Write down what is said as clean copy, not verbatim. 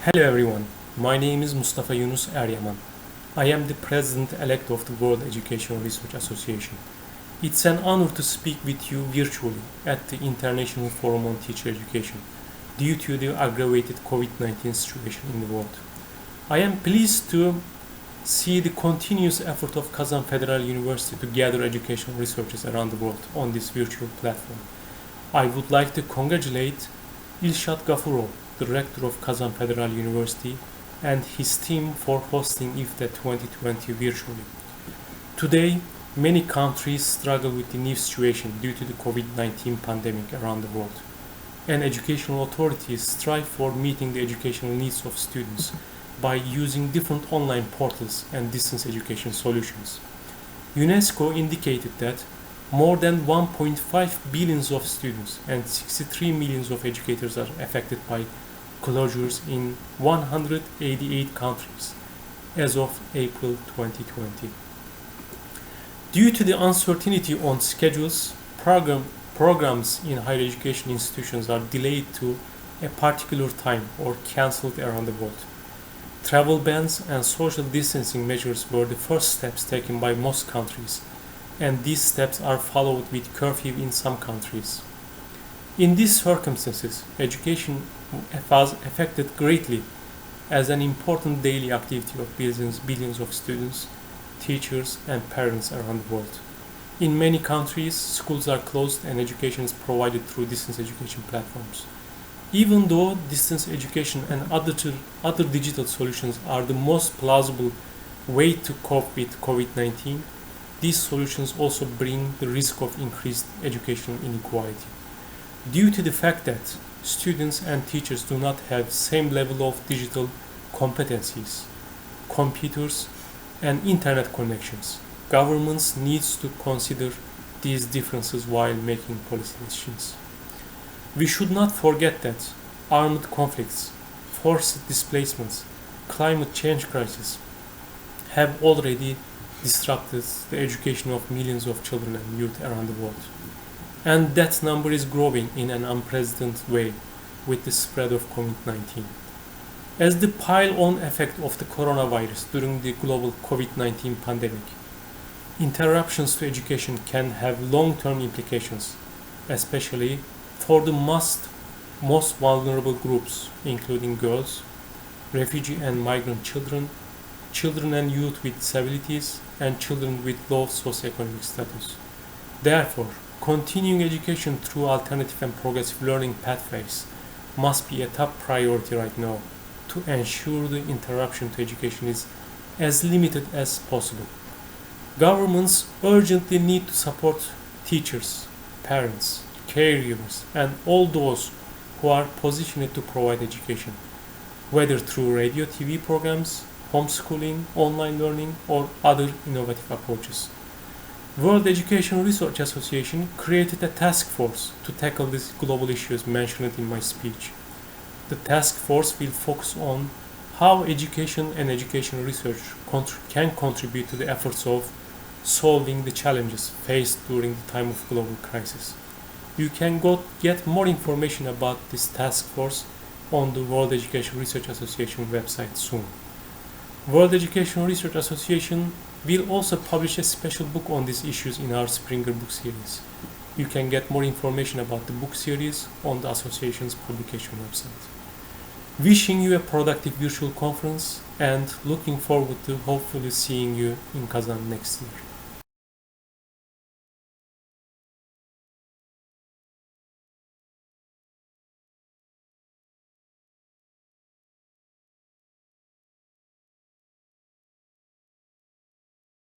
Hello everyone, my name is Mustafa Yunus Eryaman. I am the President-elect of the World Educational Research Association. It's an honor to speak with you virtually at the International Forum on Teacher Education due to the aggravated COVID-19 situation in the world. I am pleased to see the continuous effort of Kazan Federal University to gather educational researchers around the world on this virtual platform. I would like to congratulate İlşat Gafurov, the rector of Kazan Federal University, and his team for hosting vIFTE 2020 virtually. Today, many countries struggle with the new situation due to the COVID-19 pandemic around the world, and educational authorities strive for meeting the educational needs of students by using different online portals and distance education solutions. UNESCO indicated that more than 1.5 billion of students and 63 million of educators are affected by closures in 188 countries as of April 2020. Due to the uncertainty on schedules, programs in higher education institutions are delayed to a particular time or cancelled around the world. Travel bans and social distancing measures were the first steps taken by most countries, and these steps are followed with curfew in some countries. In these circumstances, education was affected greatly as an important daily activity of billions of students, teachers, and parents around the world. In many countries, schools are closed and education is provided through distance education platforms. Even though distance education and other digital solutions are the most plausible way to cope with COVID-19, these solutions also bring the risk of increased educational inequality. Due to the fact that students and teachers do not have same level of digital competencies, computers, and internet connections, governments needs to consider these differences while making policy decisions. We should not forget that armed conflicts, forced displacements, climate change crisis have already disrupted the education of millions of children and youth around the world. And that number is growing in an unprecedented way with the spread of COVID-19. As the pile-on effect of the coronavirus during the global COVID-19 pandemic, interruptions to education can have long-term implications, especially for the most vulnerable groups, including girls, refugee and migrant children, children and youth with disabilities, and children with low socioeconomic status. Therefore, continuing education through alternative and progressive learning pathways must be a top priority right now to ensure the interruption to education is as limited as possible. Governments urgently need to support teachers, parents, caregivers, and all those who are positioned to provide education, whether through radio TV programs, homeschooling, online learning, or other innovative approaches. World Educational Research Association created a task force to tackle these global issues mentioned in my speech. The task force will focus on how education and educational research can contribute to the efforts of solving the challenges faced during the time of global crisis. You can get more information about this task force on the World Educational Research Association website soon. World Educational Research Association will also publish a special book on these issues in our Springer book series. You can get more information about the book series on the association's publication website. Wishing you a productive virtual conference and looking forward to hopefully seeing you in Kazan next year.